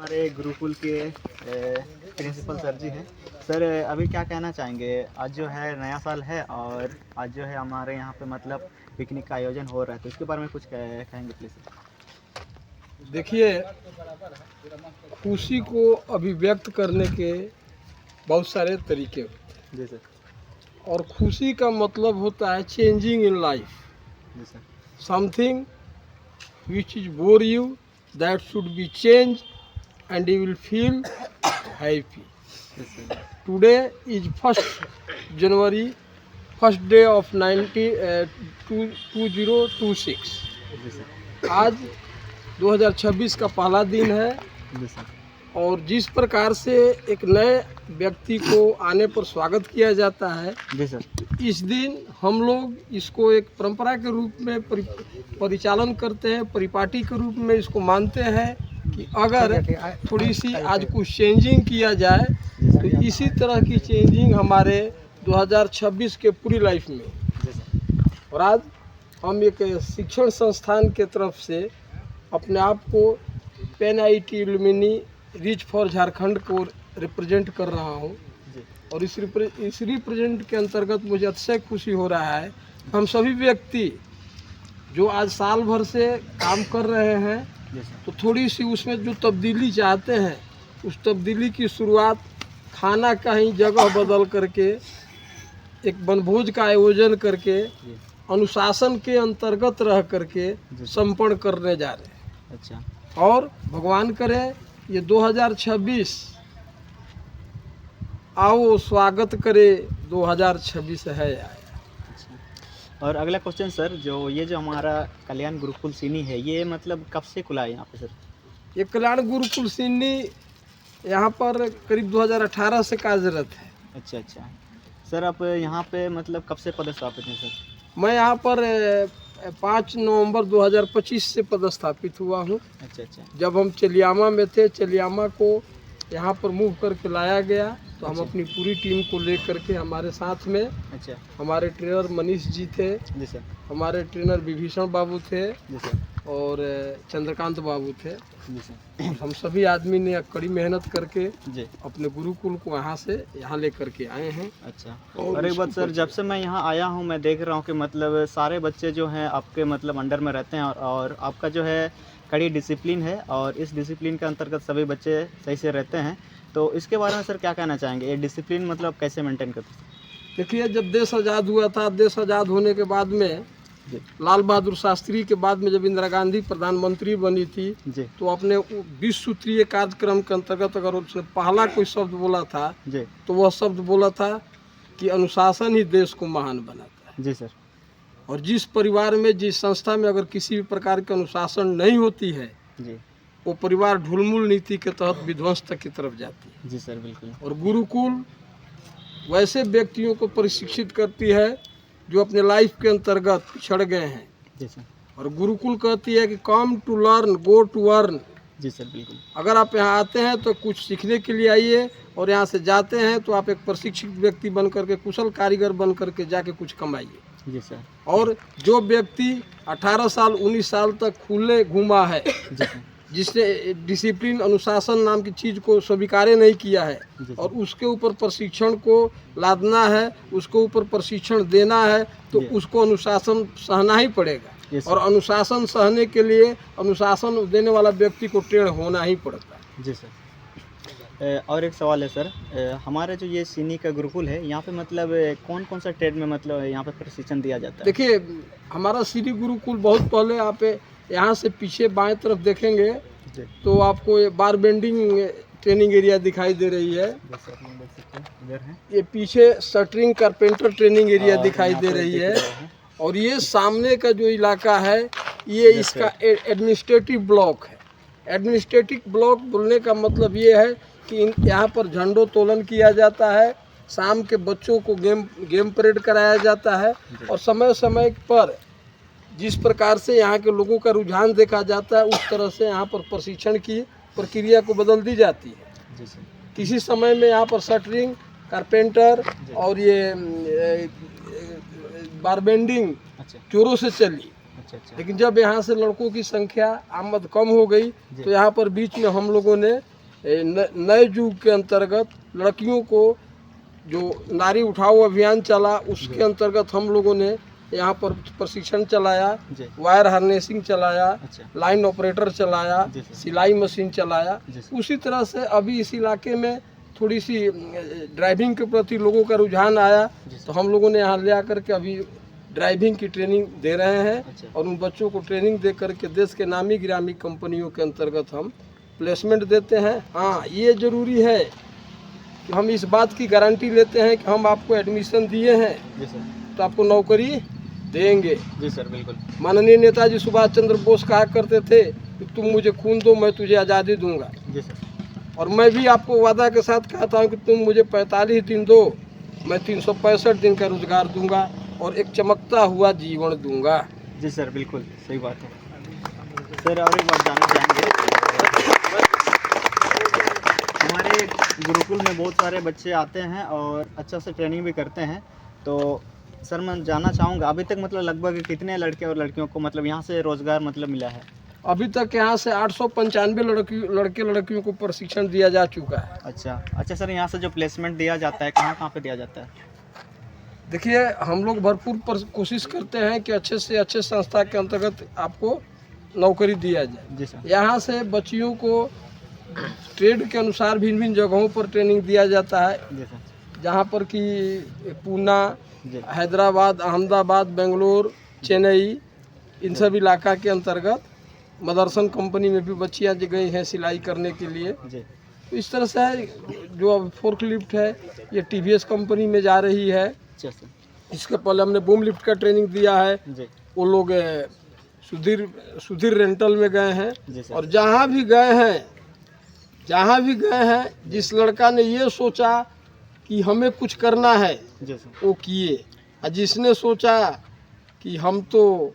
हमारे गुरुकुल के principal sir जी हैं। सर अभी क्या कहना चाहेंगे, आज जो है नया साल है और आज जो है हमारे यहाँ पे मतलब पिकनिक का आयोजन हो रहा है, तो इसके बारे में कुछ कहेंगे प्लीज़। देखिए, खुशी को अभिव्यक्त करने के बहुत सारे तरीके होते जी सर। हैं और खुशी का मतलब होता है चेंजिंग इन लाइफ, जी sir. Something which is bore you that should be changed and you will feel happy. जी sir. Today is 1st January, first day of 2026. जी सर। आज 2026 का पहला दिन है जी सर। और जिस प्रकार से एक नए व्यक्ति को आने पर स्वागत किया जाता है, जी सर। इस दिन हम लोग इसको एक परंपरा के रूप में परिचालन करते हैं, परिपाटी के रूप में इसको मानते हैं कि अगर थोड़ी सी आज कुछ चेंजिंग किया जाए तो इसी तरह की चेंजिंग हमारे 2026 के पूरी लाइफ में। और आज हम एक शिक्षण संस्थान के तरफ से अपने आप को pan IIT alumni reach for Jharkhand को रिप्रेजेंट कर रहा हूँ और इस रिप्रेजेंट के अंतर्गत मुझे अतिशय खुशी हो रहा है। हम सभी व्यक्ति जो आज साल भर से काम कर रहे हैं तो थोड़ी सी उसमें जो तब्दीली चाहते हैं, उस तब्दीली की शुरुआत खाना का ही जगह बदल करके एक वनभोज का आयोजन करके अनुशासन के अंतर्गत रह करके संपन्न करने जा रहे हैं। अच्छा। और भगवान करे ये 2026 आओ स्वागत करे 2026 है आया। और अगला क्वेश्चन सर, जो हमारा कल्याण गुरुकुल सीनी है, ये मतलब कब से खुला है यहाँ पे सर? ये कल्याण गुरुकुल सीनी यहाँ पर करीब 2018 से कार्यरत है। अच्छा अच्छा। सर आप यहाँ पे मतलब कब से पदस्थापित हैं सर? मैं यहाँ पर 5 नवंबर 2025 से पदस्थापित हुआ हूँ। अच्छा अच्छा। जब हम चलियामा में थे, चलियामा को यहाँ पर मूव करके लाया गया तो हम अपनी पूरी टीम को ले करके हमारे साथ में अच्छा हमारे ट्रेनर मनीष जी थे। जी सर। हमारे ट्रेनर विभीषण बाबू थे। जी सर। और चंद्रकांत बाबू थे। जी सर। हम सभी आदमी ने कड़ी मेहनत करके जी अपने गुरुकुल को यहाँ ले करके आए हैं। अच्छा। और एक बात सर, जब से मैं यहाँ आया हूँ मैं देख रहा हूँ कि मतलब सारे बच्चे जो हैं आपके मतलब अंडर में रहते हैं और आपका जो है कड़ी डिसिप्लिन है और इस डिसिप्लिन के अंतर्गत सभी बच्चे सही से रहते हैं, तो इसके बारे में सर क्या कहना चाहेंगे? ये डिसिप्लिन मतलब कैसे मेंटेन करते हैं? देखिए, जब देश आज़ाद हुआ था, देश आज़ाद होने के बाद में लाल बहादुर शास्त्री के बाद में जब इंदिरा गांधी प्रधानमंत्री बनी थी जी, तो अपने 20 सूत्रीय कार्यक्रम के अंतर्गत अगर उसने पहला कोई शब्द बोला था जी, तो वह शब्द बोला था कि अनुशासन ही देश को महान बनाता है। जी सर। और जिस परिवार में, जिस संस्था में अगर किसी भी प्रकार की अनुशासन नहीं होती है जी, वो परिवार ढुलमुल नीति के तहत विध्वंसता की तरफ जाती है। जी सर, बिल्कुल। और गुरुकुल वैसे व्यक्तियों को प्रशिक्षित करती है जो अपने लाइफ के अंतर्गत पिछड़ गए हैं। जी सर। और गुरुकुल कहती है कि come to learn go to earn. जी सर, बिल्कुल। अगर आप यहाँ आते हैं तो कुछ सीखने के लिए आइए और यहाँ से जाते हैं तो आप एक प्रशिक्षित व्यक्ति बन करके, कुशल कारीगर बन करके जाके कुछ कमाइए। जी सर। और जो व्यक्ति 18 साल 19 साल तक खुले घूमा है, जी सर। जिसने डिसिप्लिन अनुशासन नाम की चीज़ को स्वीकार नहीं किया है और उसके ऊपर प्रशिक्षण को लादना है, उसके ऊपर प्रशिक्षण देना है, तो उसको अनुशासन सहना ही पड़ेगा। और अनुशासन सहने के लिए अनुशासन देने वाला व्यक्ति को ट्रेन होना ही पड़ता है। जी सर। और एक सवाल है सर, हमारा जो ये सीनी का गुरुकुल है, यहाँ पे मतलब कौन कौन सा ट्रेड में मतलब यहाँ पे प्रशिक्षण दिया जाता है? देखिए, हमारा सीनी गुरुकुल बहुत पहले आप यहाँ से पीछे बाएं तरफ देखेंगे तो आपको ये बार बेंडिंग ट्रेनिंग एरिया दिखाई दे रही है। जैसे आप लोग देख सकते हैं इधर है। ये पीछे शटरिंग कारपेंटर ट्रेनिंग एरिया दिखाई दे रही है। और ये सामने का जो इलाका है ये इसका एडमिनिस्ट्रेटिव ब्लॉक है। एडमिनिस्ट्रेटिव ब्लॉक बोलने का मतलब ये है कि यहाँ पर झंडोत्तोलन किया जाता है, शाम के बच्चों को गेम परेड कराया जाता है और समय समय पर जिस प्रकार से यहाँ के लोगों का रुझान देखा जाता है उस तरह से यहाँ पर प्रशिक्षण की प्रक्रिया को बदल दी जाती है। जी सर। किसी समय में यहाँ पर शटरिंग, कारपेंटर और ये बारबेंडिंग अच्छा। जोरों से चली अच्छा अच्छा लेकिन जब यहाँ से लड़कों की संख्या आमद कम हो गई तो यहाँ पर बीच में हम लोगों ने नए युग के अंतर्गत लड़कियों को जो नारी उठाओ अभियान चला उसके अंतर्गत हम लोगों ने यहाँ पर प्रशिक्षण चलाया, जी वायर हार्नेसिंग चलाया, अच्छा लाइन ऑपरेटर चलाया, जी सर सिलाई मशीन चलाया। जी सर उसी तरह से अभी इस इलाके में थोड़ी सी ड्राइविंग के प्रति लोगों का रुझान आया जी सर तो हम लोगों ने यहाँ ले आकर के अभी ड्राइविंग की ट्रेनिंग दे रहे हैं अच्छा और उन बच्चों को ट्रेनिंग दे करके देश के नामी गिरामी कंपनियों के अंतर्गत हम प्लेसमेंट देते हैं। हाँ, ये ज़रूरी है कि हम इस बात की गारंटी लेते हैं कि हम आपको एडमिशन दिए हैं जी सर तो आपको नौकरी देंगे। जी सर बिल्कुल माननीय नेताजी सुभाष चंद्र बोस कहा करते थे कि तुम मुझे खून दो मैं तुझे आज़ादी दूंगा, जी सर और मैं भी आपको वादा के साथ कहता हूँ कि तुम मुझे 45 दिन दो मैं 365 दिन का रोजगार दूंगा और एक चमकता हुआ जीवन दूंगा। जी सर बिल्कुल सही बात है सर। और एक बात जानना चाहेंगे, हमारे गुरुकुल में बहुत सारे बच्चे आते हैं और अच्छा से ट्रेनिंग भी करते हैं, तो सर मैं जानना चाहूँगा अभी तक मतलब लगभग कितने लड़के और लड़कियों को मतलब यहाँ से रोज़गार मतलब मिला है? अभी तक यहाँ से 895 लड़के लड़कियों को प्रशिक्षण दिया जा चुका है। अच्छा अच्छा सर, यहाँ से जो प्लेसमेंट दिया जाता है कहाँ कहाँ पे दिया जाता है? देखिए, हम लोग भरपूर कोशिश करते हैं कि अच्छे से अच्छे संस्था के अंतर्गत आपको नौकरी दिया जाए। जी सर यहाँ से बच्चियों को ट्रेड के अनुसार भिन्न भिन्न जगहों पर ट्रेनिंग दिया जाता है, जी सर जहाँ पर कि पूना, जी हैदराबाद, अहमदाबाद, बेंगलोर, चेन्नई, इन सब इलाका के अंतर्गत मदरसन कंपनी में भी बच्चियाँ गई हैं सिलाई करने के लिए। जी तो इस तरह से है, जो अब फोर्क लिफ्ट है ये टीवीएस कंपनी में जा रही है। अच्छा सर इसके पहले हमने बूम लिफ्ट का ट्रेनिंग दिया है, जी वो लोग सुधीर रेंटल में गए हैं। जी सर और जहाँ भी गए हैं जिस लड़का ने ये सोचा कि हमें कुछ करना है जी सर वो किए, और जिसने सोचा कि हम तो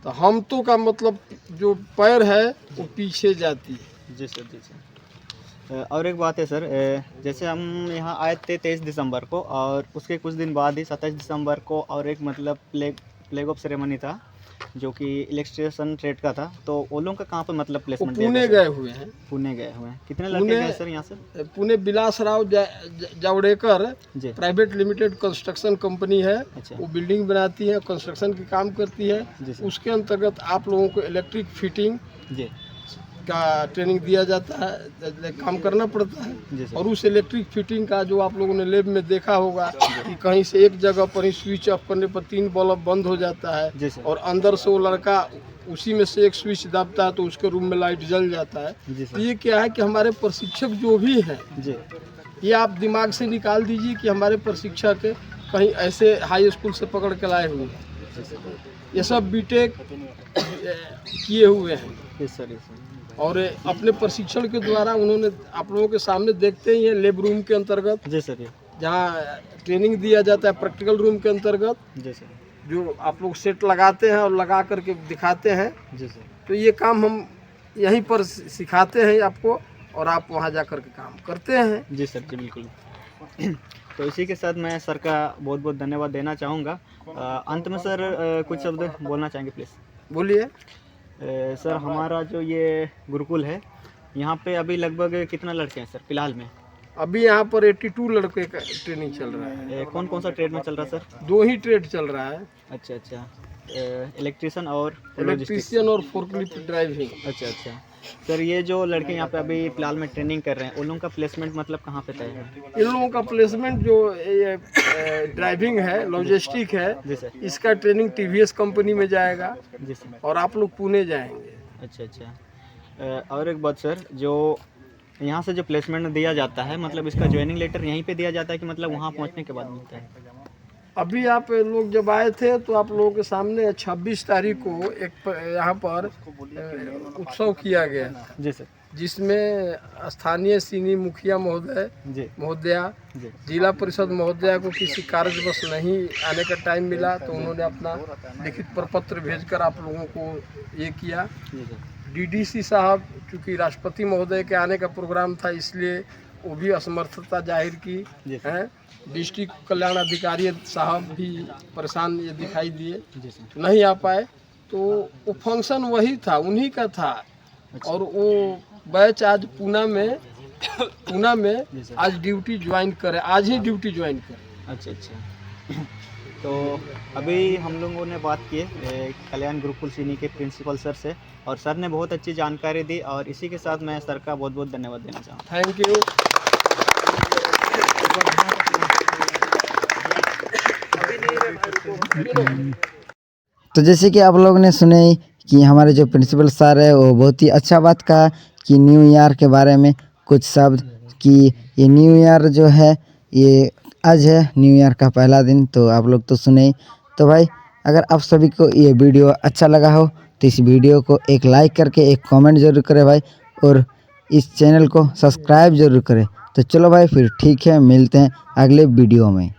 का मतलब जो पैर है वो पीछे जाती है। जी सर जी सर। और एक बात है सर, जैसे हम यहाँ आए थे 23 दिसंबर को और उसके कुछ दिन बाद ही 27 दिसंबर को और एक मतलब फ्लैग ऑफ सेरेमनी था जो कि इलेक्ट्रिशियन ट्रेड का था, तो वो लोगों का कहाँ पे मतलब वो प्लेसमेंट पुणे गए हुए हैं। पुणे गए हुए हैं। कितने लड़के गए सर यहाँ से? पुणे विलासराव जावड़ेकर जी प्राइवेट लिमिटेड कंस्ट्रक्शन कंपनी है, अच्छा वो बिल्डिंग बनाती है, कंस्ट्रक्शन की काम करती है। जी सर उसके अंतर्गत आप लोगों को इलेक्ट्रिक फिटिंग जी का ट्रेनिंग दिया जाता है, काम करना पड़ता है। जी सर और उस इलेक्ट्रिक फिटिंग का जो आप लोगों ने लैब में देखा होगा कि कहीं से एक जगह पर ही स्विच ऑफ करने पर 3 बल्ब बंद हो जाता है जी सर और अंदर से वो लड़का उसी में से एक स्विच दबता है तो उसके रूम में लाइट जल जाता है। जी तो सर ये क्या है कि हमारे प्रशिक्षक जो भी हैं, जी ये आप दिमाग से निकाल दीजिए कि हमारे प्रशिक्षक कहीं ऐसे हाई स्कूल से पकड़ के लाए हुए हैं। ये सब बीटेक किए हुए हैं यस सर यस सर। और अपने प्रशिक्षण के द्वारा उन्होंने आप लोगों के सामने देखते ही हैं लेब रूम के अंतर्गत जी सर जहाँ ट्रेनिंग दिया जाता है, प्रैक्टिकल रूम के अंतर्गत जी सर जो आप लोग सेट लगाते हैं और लगा करके दिखाते हैं। जी सर। तो ये काम हम यहीं पर सिखाते हैं आपको और आप वहाँ जा कर के काम करते हैं। जी सर जी बिल्कुल। तो इसी के साथ मैं सर का बहुत बहुत धन्यवाद देना चाहूँगा। अंत में सर कुछ शब्द बोलना चाहेंगे प्लीज़? बोलिए। सर हमारा जो ये गुरुकुल है यहाँ पे अभी लगभग कितना लड़के हैं सर फिलहाल में? अभी यहाँ पर 82 लड़के का ट्रेनिंग चल रहा है। कौन कौन सा ट्रेड में चल रहा है सर? 2 ही ट्रेड चल रहा है, अच्छा अच्छा, इलेक्ट्रिशियन और इलेक्ट्रीशियन और फोर्कलिफ्ट ड्राइविंग। अच्छा अच्छा सर, ये जो लड़के यहाँ पे अभी फिलहाल में ट्रेनिंग कर रहे हैं उन लोगों का प्लेसमेंट मतलब कहाँ पे तय है? इन लोगों का प्लेसमेंट जो ये ड्राइविंग है, लॉजिस्टिक है, जी सर इसका ट्रेनिंग टीवीएस कंपनी में जाएगा जी सर। और आप लोग पुणे जाएंगे। अच्छा अच्छा। और एक बात सर, जो यहाँ से जो प्लेसमेंट दिया जाता है मतलब इसका ज्वाइनिंग लेटर यहीं पे दिया जाता है कि मतलब वहाँ पहुँचने के बाद मिलता है? अभी आप लोग जब आए थे तो आप लोगों के सामने 26 तारीख को एक यहाँ पर उत्सव किया गया जी सर। जिसमें स्थानीय सीनी मुखिया महोदया जी जिला परिषद महोदया को किसी कार्यवश नहीं आने का टाइम मिला तो उन्होंने अपना लिखित प्रपत्र भेजकर आप लोगों को ये किया। जी सर। डीडीसी साहब चूँकि राष्ट्रपति महोदय के आने का प्रोग्राम था इसलिए वो भी असमर्थता जाहिर की है। डिस्ट्रिक्ट कल्याण अधिकारी साहब भी परेशान ये दिखाई दिए, जी सर। नहीं आ पाए। तो वो फंक्शन वही था, उन्हीं का था। और वो बैच आज पूना में जी सर। आज ड्यूटी ज्वाइन करे, आज ही ड्यूटी ज्वाइन करे। अच्छा अच्छा। तो अभी हम लोगों ने बात की कल्याण गुरुकुल सीनी के प्रिंसिपल सर से, और सर ने बहुत अच्छी जानकारी दी, और इसी के साथ मैं सर का बहुत बहुत धन्यवाद देना चाहूँगा। Thank you. तो जैसे कि आप लोगों ने सुने कि हमारे जो प्रिंसिपल सर है वो बहुत ही अच्छा बात कहा कि न्यू ईयर के बारे में कुछ शब्द, कि ये न्यू ईयर जो है ये आज है न्यू ईयर का पहला दिन। तो आप लोग तो सुने ही। तो भाई अगर आप सभी को ये वीडियो अच्छा लगा हो तो इस वीडियो को एक लाइक करके एक कमेंट ज़रूर करें भाई, और इस चैनल को सब्सक्राइब ज़रूर करें। तो चलो भाई फिर ठीक है, मिलते हैं अगले वीडियो में।